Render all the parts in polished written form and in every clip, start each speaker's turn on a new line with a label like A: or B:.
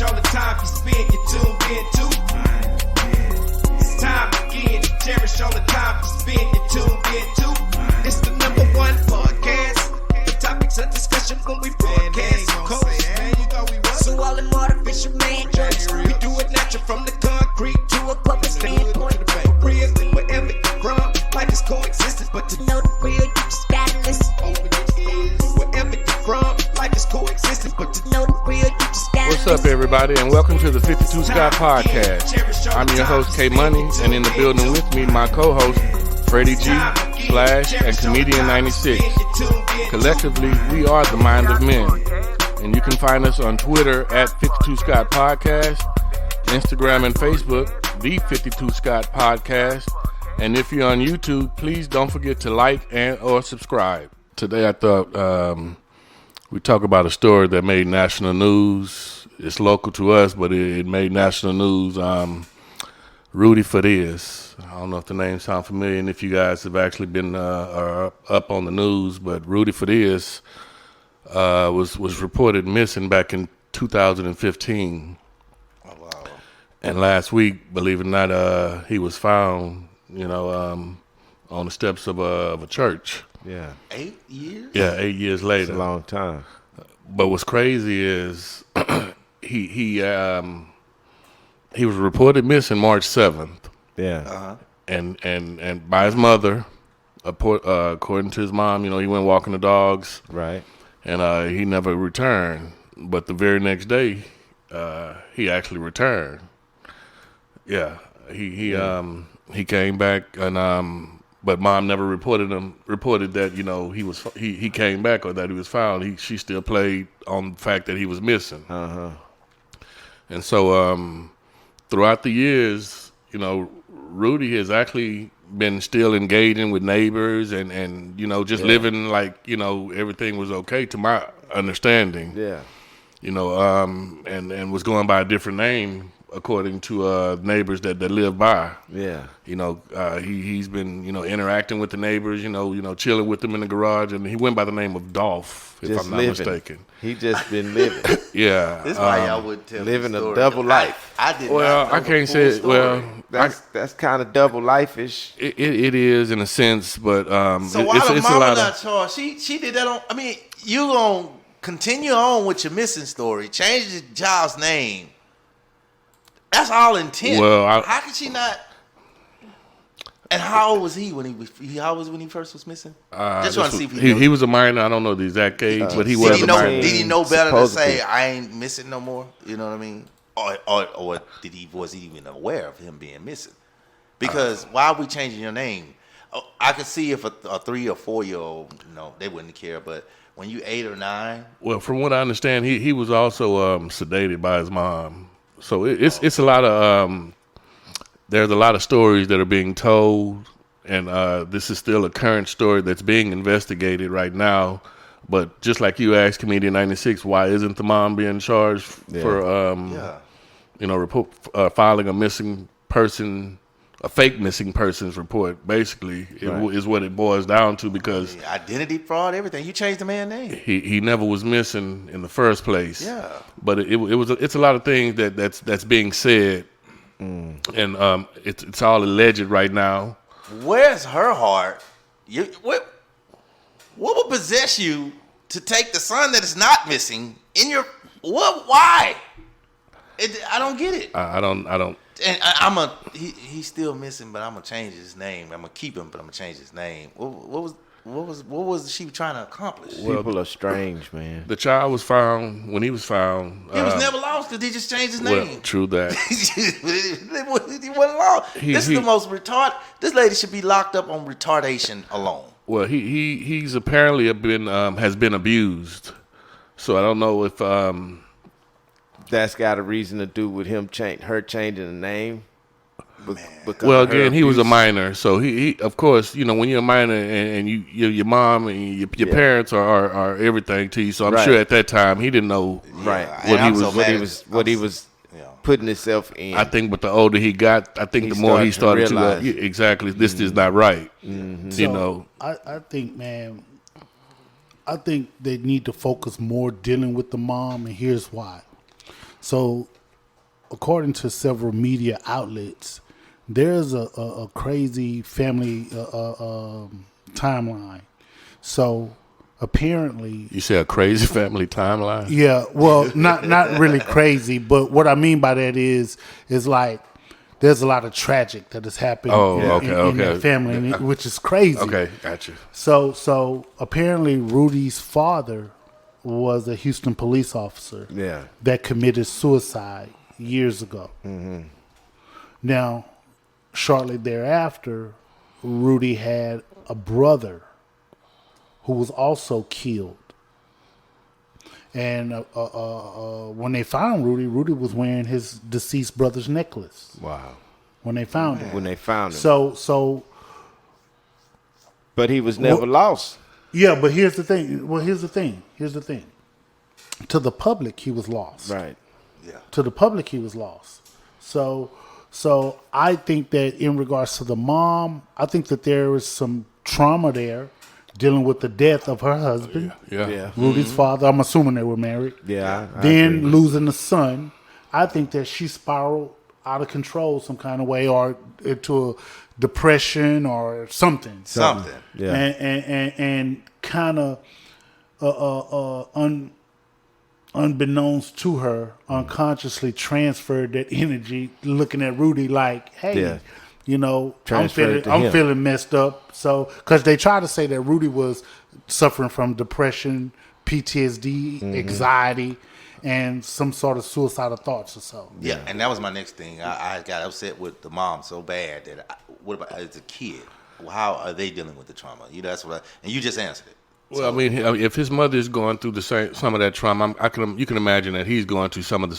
A: cherish all the time you spend, you tuned in too. It's time again to cherish all the time you spend, you tuned in too. It's the number one podcast. The topics of discussion when we broadcast. So all them artificial man jokes, we do it natural from the concrete to a public standpoint. Real, wherever you from, life is coexistence, but to know the real, you just gotta listen. Wherever you from, life is coexistence, but to know the real, you just gotta listen.
B: What's up, everybody, and welcome to the 52 Scott Podcast. I'm your host, K Money, and in the building with me, my co-host, Freddie G, Slash, and Comedian 96. Collectively, we are the Mind of Men. And you can find us on Twitter at 52 Scott Podcast, Instagram and Facebook, the 52 Scott Podcast. And if you're on YouTube, please don't forget to like and or subscribe. Today I thought we talk about a story that made national news. It's local to us, but it made national news. Rudy Farias. I don't know if the name sounds familiar and if you guys have actually been up on the news, but Rudy Farias was reported missing back in 2015. Oh, wow. And last week, believe it or not, he was found, on the steps of a church.
C: Yeah.
D: 8 years?
B: Yeah, 8 years later.
C: It's a long time.
B: But what's crazy is he was reported missing March 7th.
C: Yeah.
D: Uh-huh.
B: And by his mother, according to his mom, he went walking the dogs.
C: Right.
B: And he never returned. But the very next day, he actually returned. Yeah, he came back, and but mom never reported that he came back or that he was found. She still played on the fact that he was missing.
C: Uh-huh.
B: And so throughout the years, Rudy has actually been still engaging with neighbors and just living like everything was okay to my understanding.
C: Yeah.
B: And was going by a different name according to neighbors that live by.
C: Yeah.
B: He's been interacting with the neighbors, chilling with them in the garage, and he went by the name of Dolph, if I'm not mistaken.
C: He just been living.
B: Yeah.
D: This is why y'all would tell
C: living
D: the
C: a
D: story.
C: double life.
D: I did
B: Well,
D: not know
B: I can't
D: the
B: say it.
D: full
B: Well,
D: story.
C: That's kind of double life-ish.
B: it is in a sense, but
D: So why the
B: it's a
D: mama
B: lot
D: not
B: of.
D: charged? She did that on. I mean, you gonna continue on with your missing story? Change the child's name. That's all intent.
B: Well,
D: how could she not? And how old was he when how old was when he first was missing? Just trying to see if
B: He was a minor. I don't know the exact age, but he
D: did
B: was
D: he
B: a
D: know?
B: minor.
D: Did he know better to
C: Supposedly.
D: say I ain't missing no more? You know what I mean? Or was he even aware of him being missing? Because why are we changing your name? I could see if a 3 or 4 year old, they wouldn't care. But when you 8 or 9,
B: Well, from what I understand, he was also sedated by his mom. So it's a lot of there's a lot of stories that are being told, and this is still a current story that's being investigated right now. But just like you asked Comedian 96, why isn't the mom being charged for filing a missing person, a fake missing persons report? Basically, is what it boils down to, because
D: identity fraud, everything. You changed the man's name.
B: he never was missing in the first place.
D: Yeah.
B: But it's a lot of things that's being said, and it's all alleged right now.
D: Where's her heart? What would possess you to take the son that is not missing in your what? Why? I don't get it.
B: I don't.
D: And he's still missing, but I'm gonna change his name. I'm gonna keep him, but I'm gonna change his name. What was she trying to accomplish?
C: People are strange, man.
B: The child was found when he was found.
D: He was never lost because he just changed his
B: Well,
D: name.
B: true that.
D: He wasn't lost. This is the most retarded. This lady should be locked up on retardation alone.
B: Well, he's apparently has been abused. So I don't know if
C: That's got a reason to do with her changing the name.
B: Well, again, he was a minor, so he of course, when you're a minor and your mom and your parents are everything to you. So I'm sure at that time he didn't know
C: what he was putting himself in.
B: I think, but the older he got, I think the more he started to realize, exactly, this is not right.
C: Mm-hmm.
E: So, I think, man, they need to focus more dealing with the mom, and here's why. So, according to several media outlets, there's a crazy family timeline. So, apparently,
B: You say a crazy family timeline?
E: yeah, well, not really crazy, but what I mean by that is like there's a lot of tragic that has happened in that family, which is crazy.
B: Okay, gotcha.
E: So apparently Rudy's father was a Houston police officer that committed suicide years ago. Mm-hmm. Now, shortly thereafter, Rudy had a brother who was also killed. And when they found Rudy, Rudy was wearing his deceased brother's necklace.
C: Wow.
E: When they found him.
C: When they found him.
E: So.
C: But he was never lost.
E: Yeah, but here's the thing. Here's the thing. To the public, he was lost.
C: Right.
D: Yeah.
E: To the public, he was lost. So I think that in regards to the mom, I think that there is some trauma there dealing with the death of her husband.
B: Yeah.
E: Rudy's father. I'm assuming they were married.
C: Yeah. I
E: Then
C: agree.
E: losing the son. I think that she spiraled out of control some kind of way, or into a depression or something.
C: Yeah.
E: And kind of unbeknownst to her, unconsciously transferred that energy, looking at Rudy like, hey, you know, I'm feeling messed up. So, because they try to say that Rudy was suffering from depression, PTSD, anxiety, and some sort of suicidal thoughts or so.
D: Yeah, and that was my next thing. I got upset with the mom so bad that what about as a kid? How are they dealing with the trauma? You know, that's what. And you just answered it.
B: Well, I mean, if his mother is going through some of that trauma, you can imagine that he's going through some of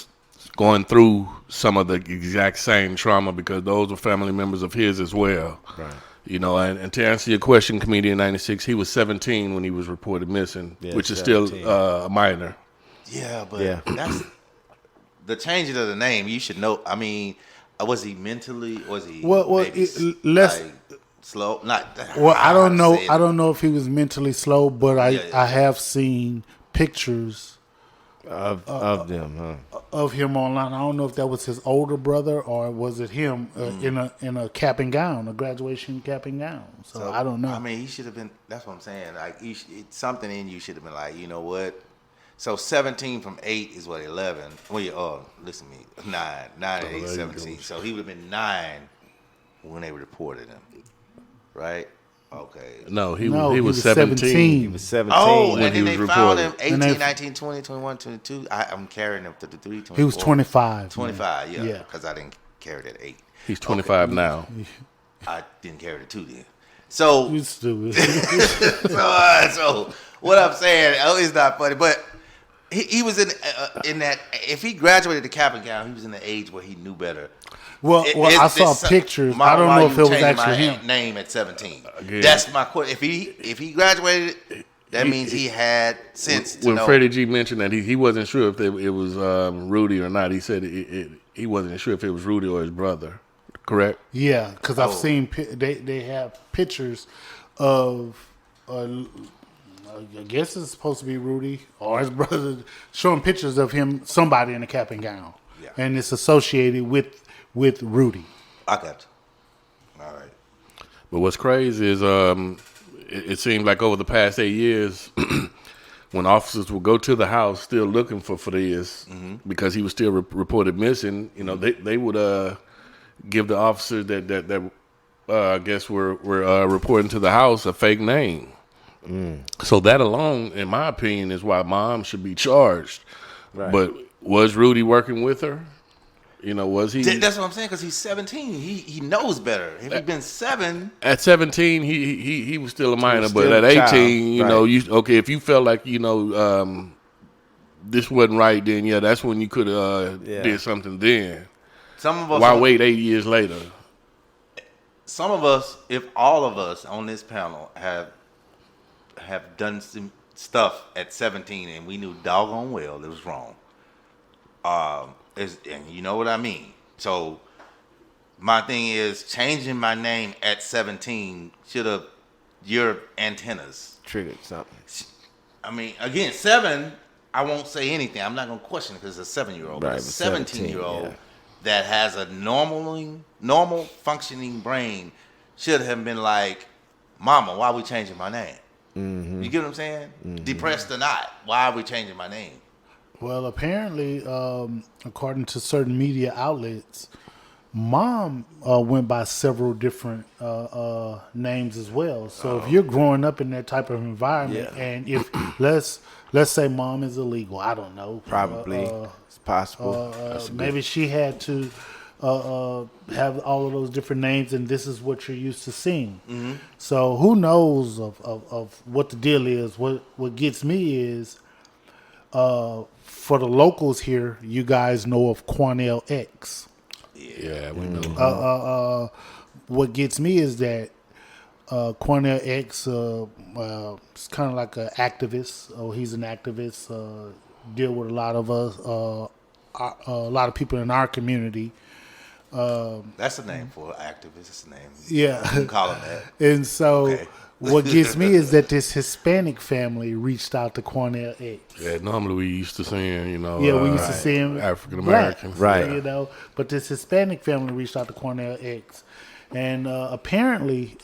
B: the exact same trauma, because those were family members of his as well.
C: Right.
B: You know, and to answer your question, Comedian 96, he was 17 when he was reported missing, which is 17. Still a minor.
D: Yeah, but that's the changing of the name. You should know. I mean, was he mentally? Was he slow? Not.
E: Well, I don't know. I don't know if he was mentally slow, but I have seen pictures
C: of them,
E: of him online. I don't know if that was his older brother or was it him in a cap and gown, a graduation cap and gown. So I don't know.
D: I mean, he should have been. That's what I'm saying. Like, something in you should have been like, you know what? So 17 from 8 is what, 11? Well, listen to me, 9 and 8, 17. So he would have been 9 when they reported him, right? Okay.
B: No, he was 17.
C: He was 17
D: Oh,
C: when
D: and
C: he
D: then
C: was
D: they found
C: reported.
D: him 18, 19, 20, 21, 22. I'm carrying him to the 3, 24.
E: He was 25.
D: 25,
E: Yeah.
D: because I didn't carry it at 8.
B: He's 25 now.
D: I didn't carry it at 2 then. So,
E: You stupid.
D: so what I'm saying, it's not funny, but he was in that. If he graduated to cap and gown, he was in the age where he knew better.
E: Well, I saw pictures. I don't know if it was actually him.
D: Name at 17. That's my question. If he graduated, that means he had sense to know.
B: When Freddie G mentioned that he wasn't sure if it was Rudy or not, he said he wasn't sure if it was Rudy or his brother. Correct?
E: Yeah, because I've seen they have pictures of. I guess it's supposed to be Rudy or his brother showing pictures of him, somebody in a cap and gown, and it's associated with Rudy.
D: I got you. All right.
B: But what's crazy is it seemed like over the past 8 years, when officers would go to the house still looking for Farias, because he was still reported missing, you know, they would give the officers that I guess were reporting to the house a fake name. So that alone, in my opinion, is why mom should be charged. Right. But was Rudy working with her? You know, was he?
D: That's what I'm saying, because he's 17. He knows better. If he'd been 7.
B: At 17, he was still a minor. But at 18, you know, if you felt like, you know, this wasn't right, then that's when you could have did something then.
D: Some of us.
B: Why wait 8 years later?
D: Some of us, if all of us on this panel have done some stuff at 17 and we knew doggone well it was wrong. And you know what I mean. So my thing is, changing my name at 17 should have your antennas
C: triggered something.
D: I mean, again, 7 I won't say anything. I'm not gonna question it because it's a 7-year-old.
C: Right,
D: But a 17-year-old
C: yeah.
D: that has a normal functioning brain should have been like, "Mama, why are we changing my name?" You get what I'm saying? Depressed or not, why are we changing my name?
E: Well, apparently, according to certain media outlets, Mom went by several different names as well. So if you're growing up in that type of environment,
C: Yeah.
E: and if let's say Mom is illegal, I don't know,
C: Probably. It's possible.
E: maybe she had to have all of those different names, and this is what you're used to seeing. So who knows of what the deal is? What gets me is for the locals here, you guys know of Cornell X.
B: Yeah, we know.
E: What gets me is that Cornell X is kind of like an activist. Oh, he's an activist. Deal with a lot of us, a lot of people in our community.
D: That's the name for an activist. That's the name.
E: Yeah.
D: You can call him that.
E: And so
D: Okay.
E: what gets me is that this Hispanic family reached out to Cornell X.
B: Yeah, normally we used to seeing,
E: Yeah, we used to see him
B: African Americans.
C: Right.
E: You know, but this Hispanic family reached out to Cornell X, and apparently,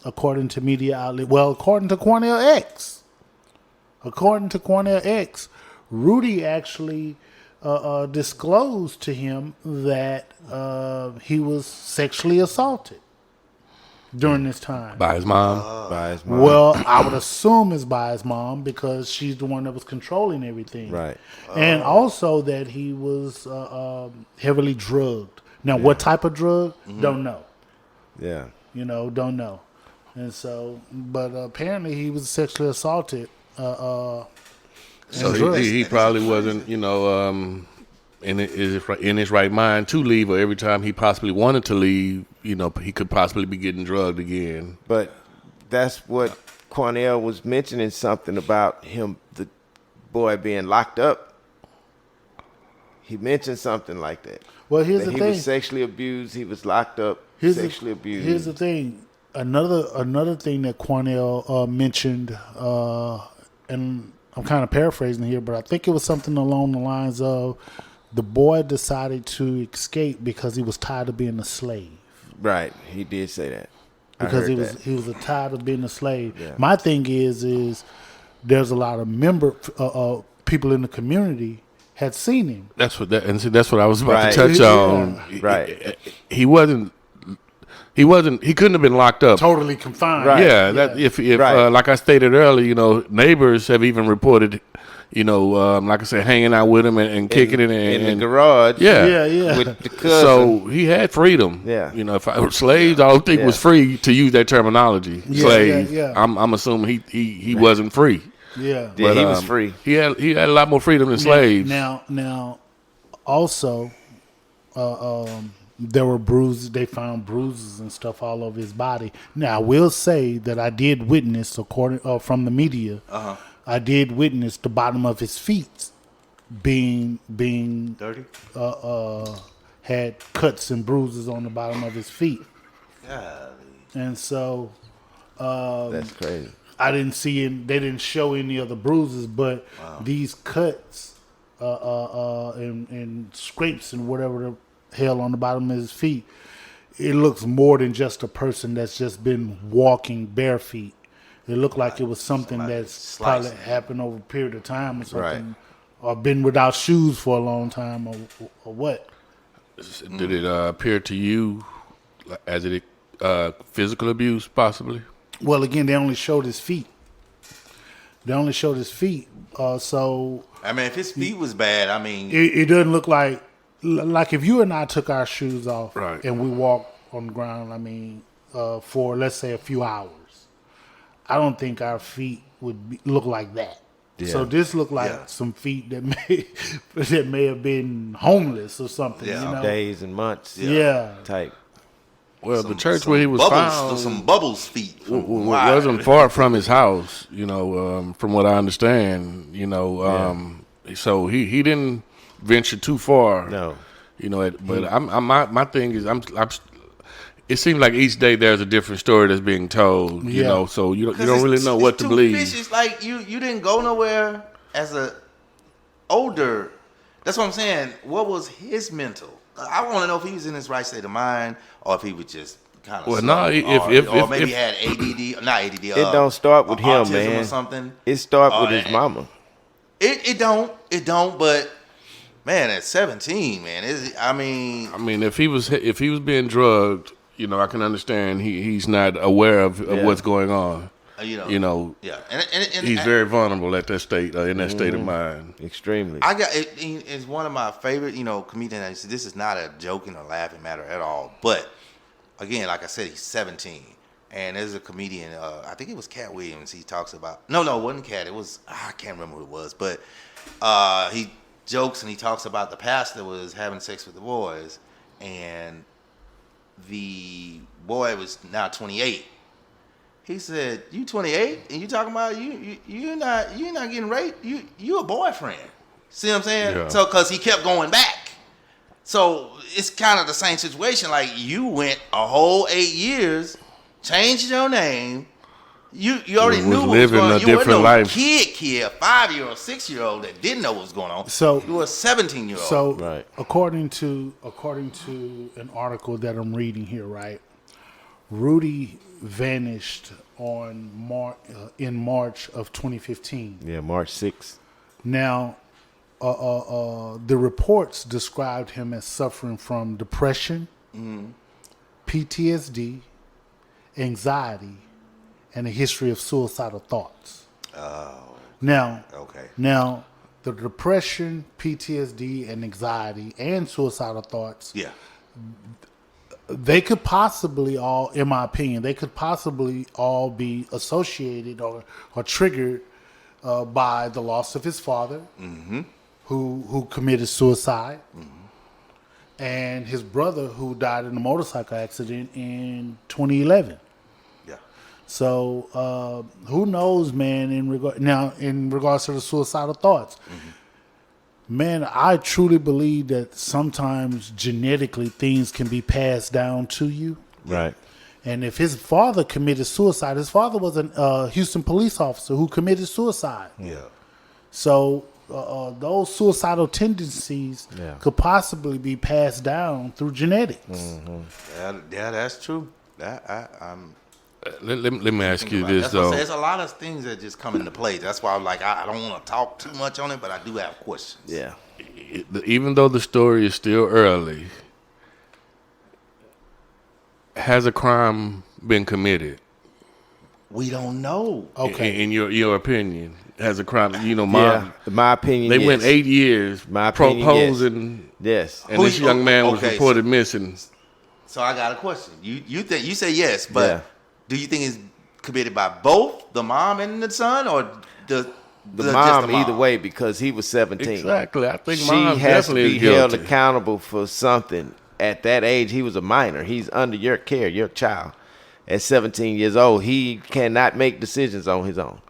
E: according to media outlet, according to Cornell X, Rudy actually disclosed to him that he was sexually assaulted during this time.
B: By his mom.
C: By his mom.
E: Well, I would assume it's by his mom because she's the one that was controlling everything.
C: Right.
E: And also that he was heavily drugged. Now, what type of drug? Don't know.
C: Yeah.
E: Don't know. And so, but apparently he was sexually assaulted.
B: So he probably wasn't, in his right mind to leave, or every time he possibly wanted to leave, he could possibly be getting drugged again.
C: But that's what Cornell was mentioning, something about him, the boy being locked up. He mentioned something like that.
E: Well, here's
C: That
E: the
C: he
E: thing.
C: was sexually abused. He was locked up, sexually abused.
E: Here's the thing. Another thing that Cornell mentioned, and I'm kind of paraphrasing here, but I think it was something along the lines of the boy decided to escape because he was tired of being a slave.
C: Right. He did say that. I
E: Because
C: heard
E: he was tired of being a slave.
C: Yeah.
E: My thing is there's a lot of people in the community had seen him.
B: That's what I was about
C: Right.
B: to touch on.
C: Right.
B: He couldn't have been locked up.
E: Totally confined.
C: Right.
B: Yeah, that if
C: Right.
B: like I stated earlier, neighbors have even reported, like I said, hanging out with him and kicking it
C: in the garage.
B: Yeah.
E: Yeah.
C: With the cousin.
B: So he had freedom.
C: Yeah.
B: If I were slaves, I don't think it was free to use that terminology.
E: Yeah,
B: Slave.
E: yeah.
B: I'm assuming he wasn't free.
E: Yeah.
C: Yeah,
B: But,
C: he was free.
B: He had a lot more freedom than slaves.
E: Now, also, there were bruises. They found bruises and stuff all over his body. Now, I will say that I did witness, according from the media, I did witness the bottom of his feet being
D: Dirty?
E: had cuts and bruises on the bottom of his feet,
D: God.
E: and so
C: That's crazy.
E: I didn't see they didn't show any of the bruises, but these cuts and scrapes and whatever the hell on the bottom of his feet, it looks more than just a person that's just been walking bare feet. It looked like it was something
D: Somebody
E: that's
D: sliced
E: probably
D: him.
E: happened over a period of time or something,
C: Right.
E: or been without shoes for a long time or what.
B: Did it appear to you as it physical abuse, possibly?
E: Well, again, they only showed his feet. So
D: I mean, if his feet was bad, I mean,
E: it doesn't look like if you and I took our shoes off
B: Right.
E: and we walked on the ground, for let's say a few hours, I don't think our feet would look like that.
C: Yeah.
E: So this looked like
D: Yeah.
E: some feet that may have been homeless or something.
D: Yeah.
E: You know?
C: Days and months.
E: Yeah.
C: Type.
B: Well, the church
D: some
B: where he was
D: bubbles,
B: found
D: some bubbles feet.
B: wasn't far from his house, from what I understand, so he didn't venture too far.
C: No.
B: But my thing is it seems like each day there's a different story that's being told,
E: Yeah.
B: so you don't really know what to believe.
D: It's like you didn't go nowhere as a older. That's what I'm saying. What was his mental? I want to know if he was in his right state of mind or if he was just kind of.
B: Well, no,
D: or maybe he had ADD, not ADD.
C: It don't start with him,
D: autism
C: man.
D: Or something.
C: It start with his mama.
D: It don't. But man, at 17, man, I mean,
B: if he was being drugged, I can understand he's not aware of what's going on. Yeah, and he's very vulnerable at that state, in that state of mind.
C: Extremely.
D: I got it. It's one of my favorite, comedians. This is not a joking or laughing matter at all. But again, like I said, he's 17, and there's a comedian. I think it was Cat Williams. He talks about no, it wasn't Cat. It was I can't remember who it was, but he jokes and he talks about the pastor was having sex with the boys, and the boy was now 28. He said, "You 28 and you talking about you're not getting raped. You a boyfriend." See what I'm saying?
B: Yeah.
D: So because he kept going back, so it's kind of the same situation. Like you went a whole 8 years, changed your name. You already knew what was going on. You weren't no kid, a 5-year-old, 6-year-old that didn't know what was going on.
E: So
D: you were a 17-year-old.
E: So
C: right.
E: according to an article that I'm reading here, right, Rudy vanished in March of 2015.
C: Yeah, March 6th.
E: Now, the reports described him as suffering from depression, PTSD, anxiety, and a history of suicidal thoughts.
D: Oh.
E: Now,
D: okay.
E: Now, the depression, PTSD, and anxiety, and suicidal thoughts.
D: Yeah.
E: They could possibly all, in my opinion, be associated or triggered by the loss of his father, who committed suicide, and his brother who died in a motorcycle accident in 2011.
D: Yeah.
E: So who knows, man? In regards to the suicidal thoughts. Man, I truly believe that sometimes genetically things can be passed down to you.
C: Right.
E: And if his father committed suicide, his father was a Houston police officer who committed suicide.
D: Yeah.
E: So those suicidal tendencies could possibly be passed down through genetics.
D: Yeah, that's true.
B: Let me ask you this, though.
D: There's a lot of things that just come into play. That's why I'm like, I don't want to talk too much on it, but I do have questions.
C: Yeah.
B: Even though the story is still early, has a crime been committed?
D: We don't know.
E: Okay.
B: In your opinion, has a crime?
C: My opinion.
B: They went 8 years proposing.
C: Yes.
B: And this young man was reported missing.
D: So I got a question. You say yes, but do you think it's committed by both the mom and the son, or the
C: mom? Either way, because he was 17.
B: Exactly. I think
C: she has to be held accountable for something. At that age, he was a minor. He's under your care, your child. At 17 years old, he cannot make decisions on his own.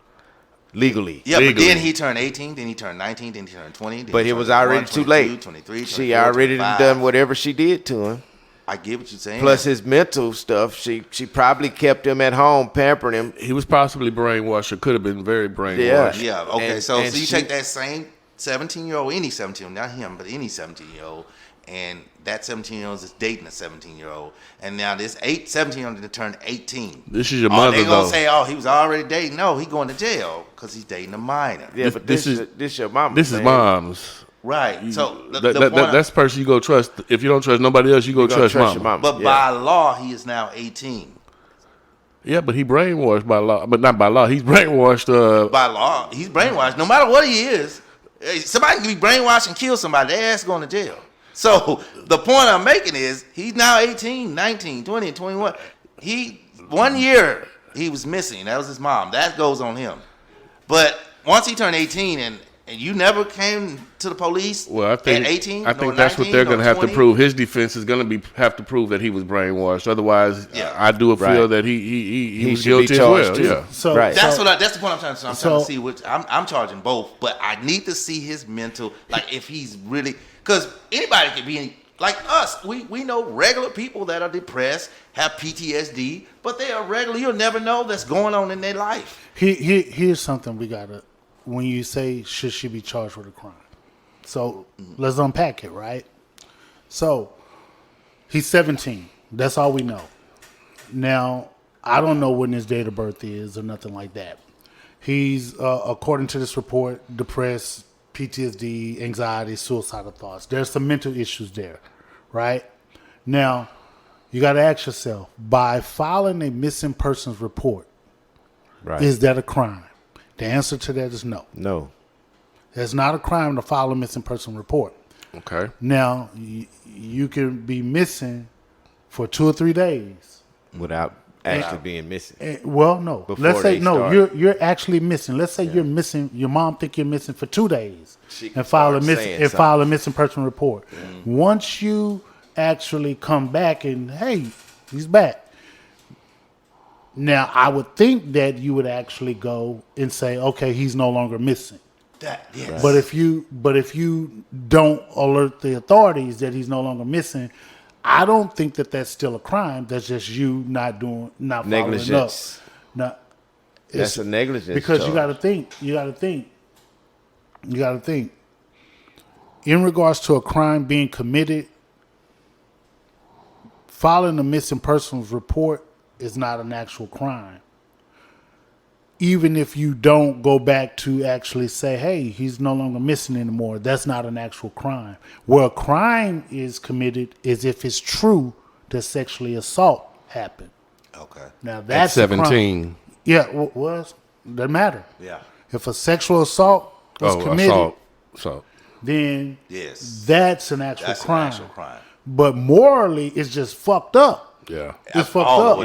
C: Legally.
D: Yeah, but then he turned 18, then he turned 19, then he turned 20.
C: But it was already too late.
D: 23,
C: she already done whatever she did to him.
D: I get what you're saying.
C: Plus his mental stuff, she probably kept him at home, pampering him.
B: He was possibly brainwashed or could have been very brainwashed.
D: Yeah, okay. So you take that same 17-year-old, any 17-year-old, not him, but any 17-year-old, and that 17-year-old is dating a 17-year-old, and now this 17-year-old turned 18.
B: This is your mother,
D: they
B: though.
D: They going to say, he was already dating. No, he going to jail because he's dating a minor.
C: Yeah, but this is your mama.
B: This is mom's.
D: Right. So
B: that's the person you go trust. If you don't trust nobody else, you go trust mama.
C: Your mama.
D: But by law, he is now 18.
B: Yeah, but he brainwashed by law. But not by law. He's brainwashed.
D: By law, he's brainwashed. No matter what he is, somebody can be brainwashed and kill somebody. Their ass going to jail. So the point I'm making is he's now 18, 19, 20, 21. 1 year he was missing. That was his mom. That goes on him. But once he turned 18 and you never came to the police at 18?
B: I think that's 19, what they're going to have to prove. His defense is going to have to prove that he was brainwashed. Otherwise, I do feel that he was guilty as well. Yeah.
E: So
D: that's the point I'm trying to say. I'm trying to see which I'm charging both, but I need to see his mental, like if he's really, because anybody could be like us. We know regular people that are depressed, have PTSD, but they are regular. You'll never know that's going on in their life.
E: Here's something we got to, when you say, should she be charged with a crime? So let's unpack it, right? So he's 17. That's all we know. Now, I don't know when his date of birth is or nothing like that. He's, according to this report, depressed, PTSD, anxiety, suicidal thoughts. There's some mental issues there, right? Now, you got to ask yourself, by filing a missing persons report, is that a crime? The answer to that is no.
C: No.
E: It's not a crime to file a missing person report. Okay. Now, you can be missing for 2 or 3 days.
C: Without actually being missing.
E: Well, no. Let's say, no, you're actually missing. Let's say you're missing, your mom think you're missing for 2 days and file a missing person report. Mm-hmm. Once you actually come back and, hey, he's back. Now, I would think that you would actually go and say, okay, he's no longer missing. Yes. But if you don't alert the authorities that he's no longer missing, I don't think that that's still a crime. That's just you not following up.
C: Negligence. That's a negligence
E: because
C: charge.
E: you got to think. In regards to a crime being committed, filing a missing persons report is not an actual crime. Even if you don't go back to actually say, hey, he's no longer missing anymore, that's not an actual crime. Where a crime is committed is if it's true that sexually assault happened. Okay. Now that's
B: at 17.
E: Yeah, doesn't matter. Yeah. If a sexual assault was committed, then that's an actual crime. But morally, it's just fucked up. Yeah. It's fucked up.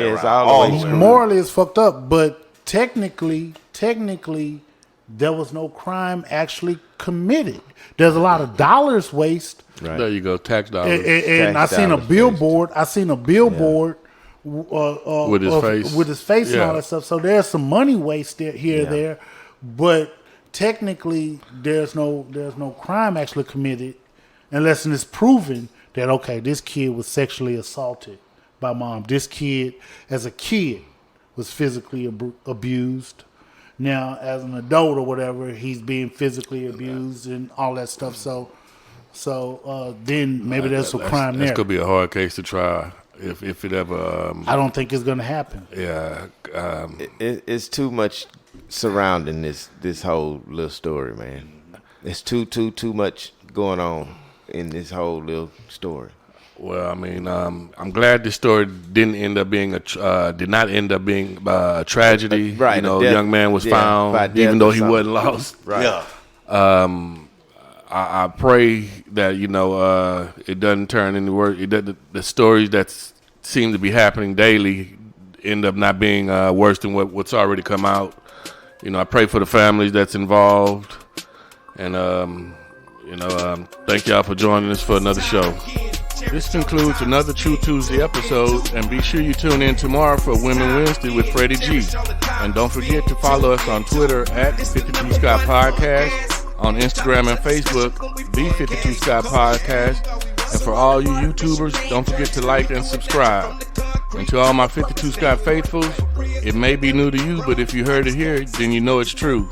E: Morally, it's fucked up. But technically, there was no crime actually committed. There's a lot of dollars waste.
B: Right. There you go, tax dollars.
E: And I seen a billboard. With his face and all that stuff. So there's some money wasted here and there, but technically there's no crime actually committed unless it's proven that okay, this kid was sexually assaulted by mom. This kid, as a kid, was physically abused. Now, as an adult or whatever, he's being physically abused and all that stuff. So then maybe there's a crime there.
B: This could be a hard case to try if it ever.
E: I don't think it's going to happen.
B: Yeah,
C: it's too much surrounding this whole little story, man. It's too much going on in this whole little story.
B: Well, I mean, I'm glad this story did not end up being a tragedy.
C: Right,
B: you know, a young man was found, even though he wasn't lost.
C: Right. Yeah.
B: I pray that it doesn't turn into worse. The stories that seem to be happening daily end up not being worse than what's already come out. I pray for the families that's involved, and thank y'all for joining us for another show. This concludes another True Tuesday episode, and be sure you tune in tomorrow for Women Wednesday with Freddie G. And don't forget to follow us on Twitter at 52 Scott Podcast, on Instagram and Facebook, the 52 Scott Podcast. And for all you YouTubers, don't forget to like and subscribe. And to all my 52 Scott faithfuls, it may be new to you, but if you heard it here, then you know it's true.